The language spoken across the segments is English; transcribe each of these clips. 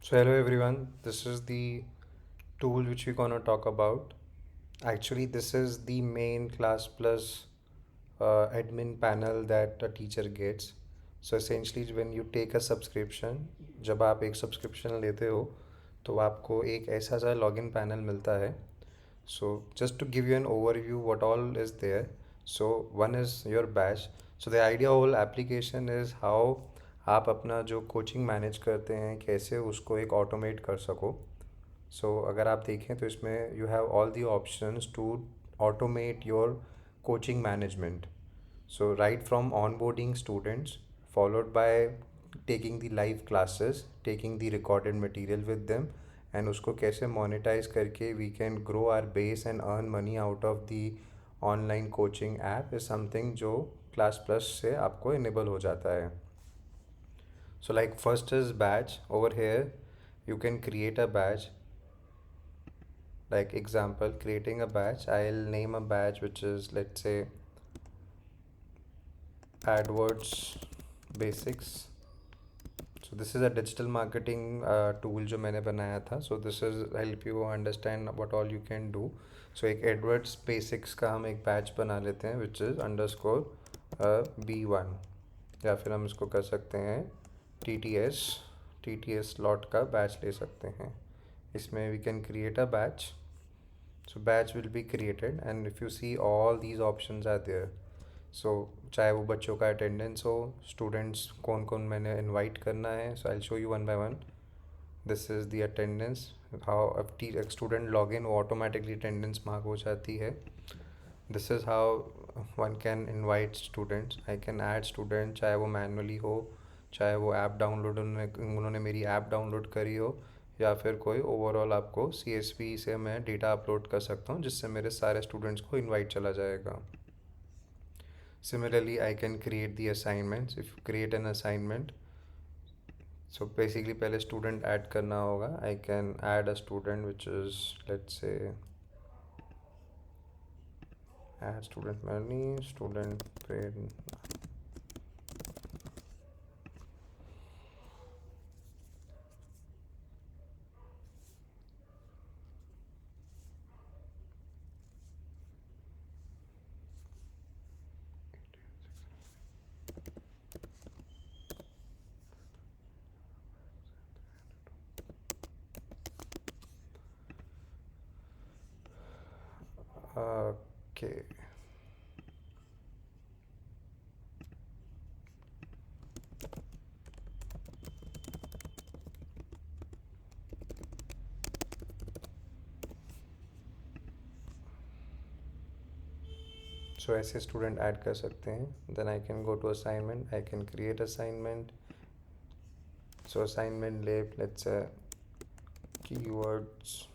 So hello everyone, this is the tool which we're gonna talk about. Actually, this is the main class plus admin panel that a teacher gets. So essentially, when you take a subscription, जब आप एक subscription लेते हो तो आपको एक ऐसा सा लॉगिन पैनल मिलता है. So just to give you an overview, what all is there. So one is your batch. So the idea of whole application is how आप अपना जो कोचिंग मैनेज करते हैं कैसे उसको एक ऑटोमेट कर सको. सो अगर आप देखें तो इसमें you have all the options to automate your coaching management. So right from onboarding students, followed by taking the live classes, taking the recorded material with them, and उसको कैसे monetize करके we can grow our base and earn money out of the online coaching app is something जो Class Plus से आपको enable हो जाता है. So like first is batch. Over here you can create a batch. Like example, creating a batch, I'll name a batch which is, let's say, AdWords Basics. So this is a digital marketing tool जो मैंने बनाया था. So this is help you understand what all you can do. So एक AdWords Basics का हम एक batch बना लेते हैं which is _B1, या फिर हम इसको कर सकते हैं TTS slot का बैच ले सकते हैं. इसमें we can create a batch. So batch will be created and if you see all these options are there. सो चाहे वो बच्चों का अटेंडेंस हो, स्टूडेंट्स कौन कौन मैंने इनवाइट करना है. So I show you one by one. This is the attendance. How एक स्टूडेंट लॉग इन वो ऑटोमेटिकली अटेंडेंस मार्क हो जाती है. This is how one can invite students. I can add student, चाहे वो मैनुअली हो, चाहे वो ऐप डाउनलोड उन्होंने मेरी ऐप डाउनलोड करी हो, या फिर कोई ओवरऑल आपको CSV से मैं डेटा अपलोड कर सकता हूँ जिससे मेरे सारे स्टूडेंट्स को इनवाइट चला जाएगा. Similarly, I can create the assignments. If you create an assignment, so basically पहले student add करना होगा. I can add a student which is, let's say, add student money, student grade. Okay. So ऐसे student add कर सकते हैं. Then I can go to assignment. I can create assignment. So assignment lab, let's say keywords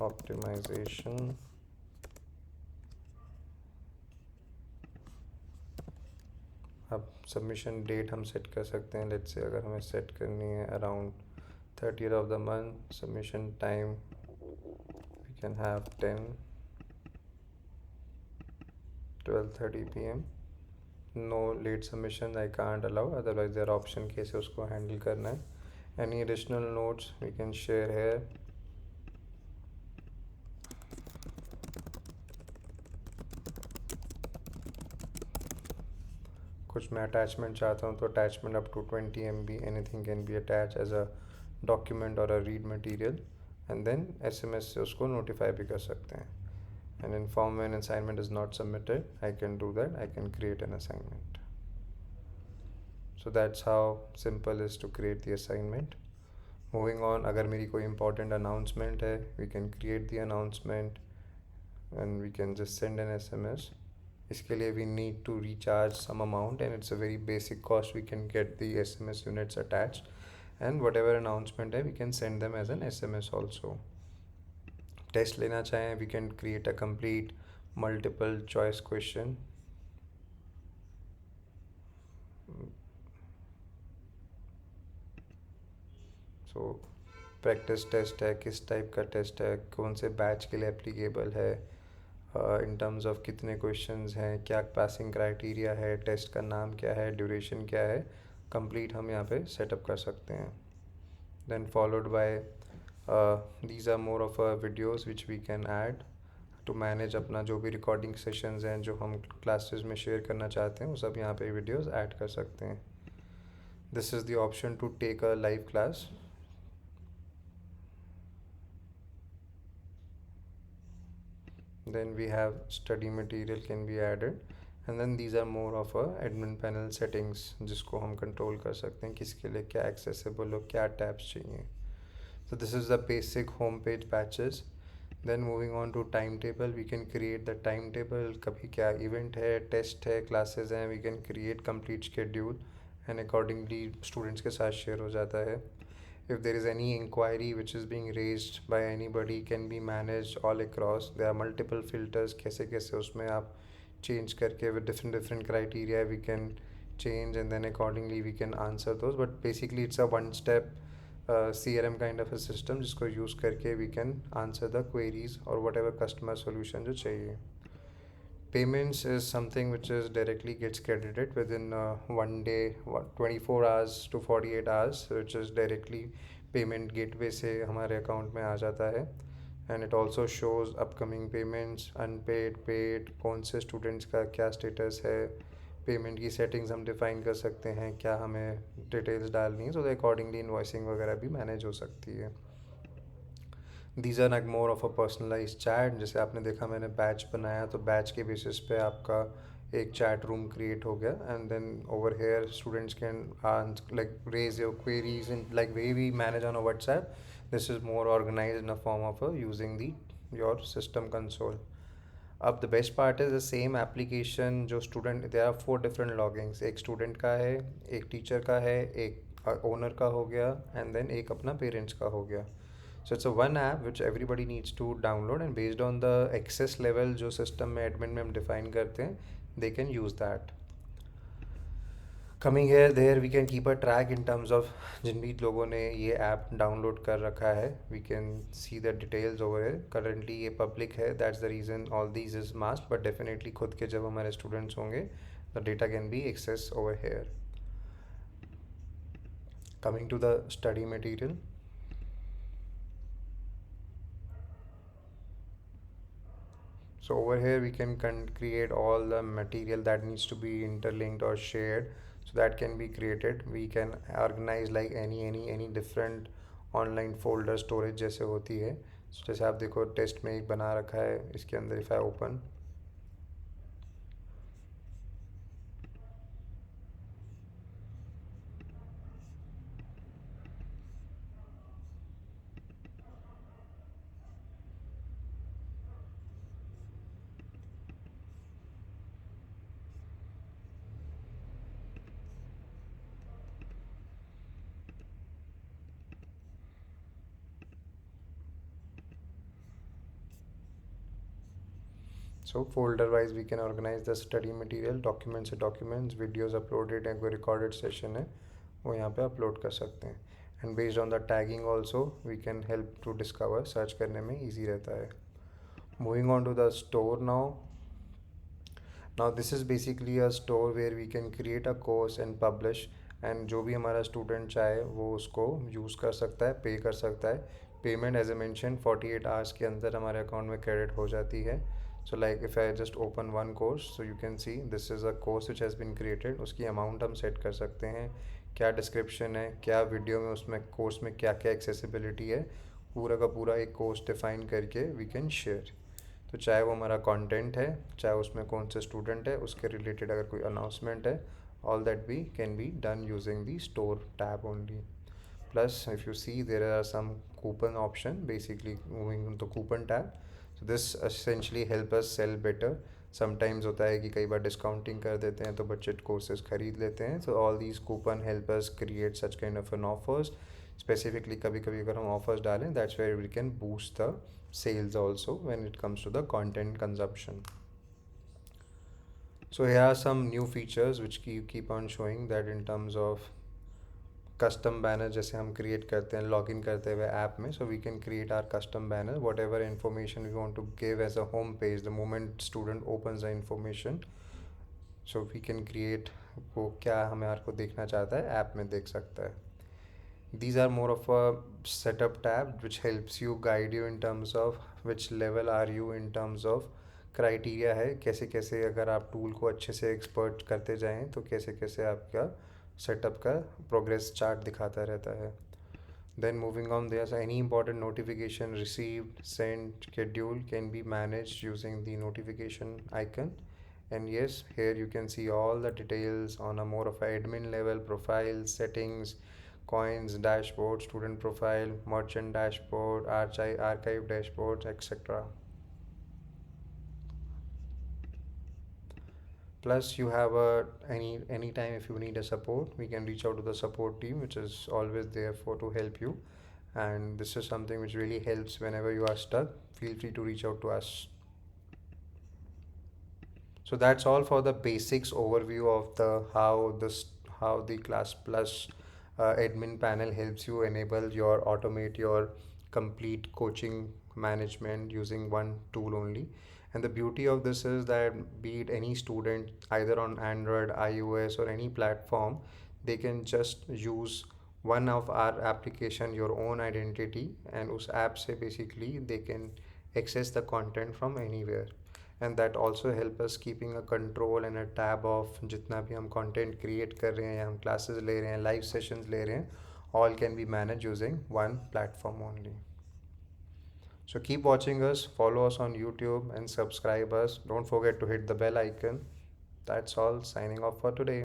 optimization. अब submission date हम set कर सकते हैं. Let's say अगर हमें सेट करनी है around 30th of the month. Submission time we can have 12:30 p.m. No late submission I can't allow, otherwise there are option कैसे उसको हैंडल करना है. Any additional notes we can share here. कुछ मैं अटैचमेंट चाहता हूँ तो attachment up to 20 MB anything can be attach as a document और a read material. And then SMS से उसको नोटिफाई भी कर सकते हैं. And inform when assignment is not submitted. I can do that. I can create an assignment. So that's how simple is to create the assignment. Moving on, अगर मेरी कोई important announcement है, we can create the announcement and we can just send an SMS. इसके लिए we need to recharge some amount and it's a very basic cost. We can get the SMS units attached and whatever announcement है we can send them as an SMS also. Test लेना चाहें we can create a complete multiple choice question. So practice test है, किस type का test है, कौन से batch के लिए एप्लीकेबल है, इन टर्म्स ऑफ कितने क्वेश्चंस हैं, क्या पासिंग क्राइटेरिया है, टेस्ट का नाम क्या है, ड्यूरेशन क्या है. कंप्लीट हम यहाँ पे सेटअप कर सकते हैं. Then followed by these are more of videos which we can add to manage अपना जो भी रिकॉर्डिंग सेशंस हैं जो हम क्लासेस में शेयर करना चाहते हैं वो सब यहाँ पे वीडियोस ऐड कर सकते हैं. This is the option to take a live class. Then we have study material can be added, and then these are more of a admin panel settings जिसको हम कंट्रोल कर सकते हैं किसके लिए क्या accessible हो क्या tabs चाहिए. So this is the basic home page patches. Then moving on to timetable, we can create the timetable. कभी क्या event है, test है, classes हैं, we can create complete schedule and accordingly students के साथ share हो जाता है. If there is any inquiry which is being raised by anybody can be managed all across. There are multiple filters कैसे कैसे उसमें आप change करके with different criteria we can change and then accordingly we can answer those. But basically it's a one step CRM kind of a system जिसको use करके we can answer the queries or whatever customer solution जो चाहिए. Payments is something which is directly gets credited within 1 day, 24 hours to 48 hours, which is directly payment gateway से हमारे account में आ जाता है. And it also shows upcoming payments, unpaid, paid, कौन से students का क्या status है, पेमेंट की सेटिंग्स हम डिफ़ाइन कर सकते हैं, क्या हमें डिटेल्स डालनी है, सो अकॉर्डिंगली इन्वॉइसिंग वगैरह भी मैनेज हो सकती है. These are like more of a personalise chat. जैसे आपने देखा मैंने बैच बनाया तो बैच के बेसिस पे आपका एक चैट रूम क्रिएट हो गया and then over here students can like raise your queries in like way we manage on a WhatsApp. This is more organized in a form of using the your system console. अब the best part is the same application जो student there are 4 different loggings. एक student का है, एक teacher का है, एक owner का हो गया एंड देन एक अपना पेरेंट्स का हो गया. So it's a one app which everybody needs to download and based on the access level जो system में admin में हम define करते हैं they can use that. Coming here there we can keep a track in terms of जिन भी लोगों ने ये app download कर रखा है we can see the details over here. Currently ये public है, that's the reason all these is masked, but definitely खुद के जब हमारे students होंगे the data can be accessed over here. Coming to the study material. So over here we can create all the material that needs to be interlinked or shared. So that can be created. We can organize like any different online folder storage जैसे होती है. So जैसे आप देखो test में एक बना रखा है इसके अंदर if I open. So folder wise we can organize the study material, documents से documents, videos uploaded है, कोई recorded session है वो यहाँ पे upload कर सकते हैं. And based on the tagging also we can help to discover, search करने में easy रहता है. Moving on to the store now. Now this is basically a store where we can create a course and publish and जो भी हमारा student चाहे वो उसको use कर सकता है, pay कर सकता है. Payment as I mentioned 48 hours के अंदर हमारे account में credit हो जाती है. So like if I just open one course, so you can see this is a course which has been created. उसकी amount हम set कर सकते हैं, क्या description है, क्या video में उसमें course में क्या क्या accessibility है, पूरा का पूरा एक course define करके we can share. तो चाहे वो हमारा कंटेंट है, चाहे उसमें कौन से स्टूडेंट है, उसके रिलेटेड अगर कोई अनाउंसमेंट है, all that we can be done using the store tab only. Plus if you see there are some coupon option, basically moving into coupon tab. So this essentially help us sell better. Sometimes होता है कि कई बार discounting कर देते हैं तो budget courses खरीद लेते हैं. So all these coupon help us create such kind of an offers. Specifically कभी कभी अगर हम offers डालें that's where we can boost the sales also when it comes to the content consumption. So here are some new features which keep on showing that in terms of custom banner जैसे हम create करते हैं login करते हुए app में. So we can create our custom banner whatever information we want to give as a home page the moment student opens the information. So we can create, वो क्या हमारे को देखना चाहता है ऐप में देख सकता है. These are more of a setup tab which helps you guide you in terms of which level are you in terms of criteria है, कैसे कैसे अगर आप टूल को अच्छे से एक्सपर्ट करते जाएं तो कैसे कैसे आपका सेटअप का प्रोग्रेस चार्ट दिखाता रहता है. Then moving on, there's any important notification received, sent, schedule can be managed using the notification icon. And yes, here you can see all the details on a more of a admin level, profile, settings, coins, dashboard, student profile, merchant dashboard, archive dashboards, etc. Plus you have a anytime if you need a support, we can reach out to the support team which is always there for to help you. And this is something which really helps whenever you are stuck. Feel free to reach out to us. So that's all for the basics overview of the how the Class Plus admin panel helps you enable your automate your complete coaching management using one tool only. And the beauty of this is that be it any student either on Android, iOS or any platform, they can just use one of our application, your own identity, and उस app से basically they can access the content from anywhere. And that also help us keeping a control and a tab of जितना भी हम content create कर रहे हैं या हम classes ले रहे हैं live sessions ले रहे हैं, all can be managed using one platform only. So keep watching us, follow us on YouTube and subscribe us. Don't forget to hit the bell icon. That's all, signing off for today.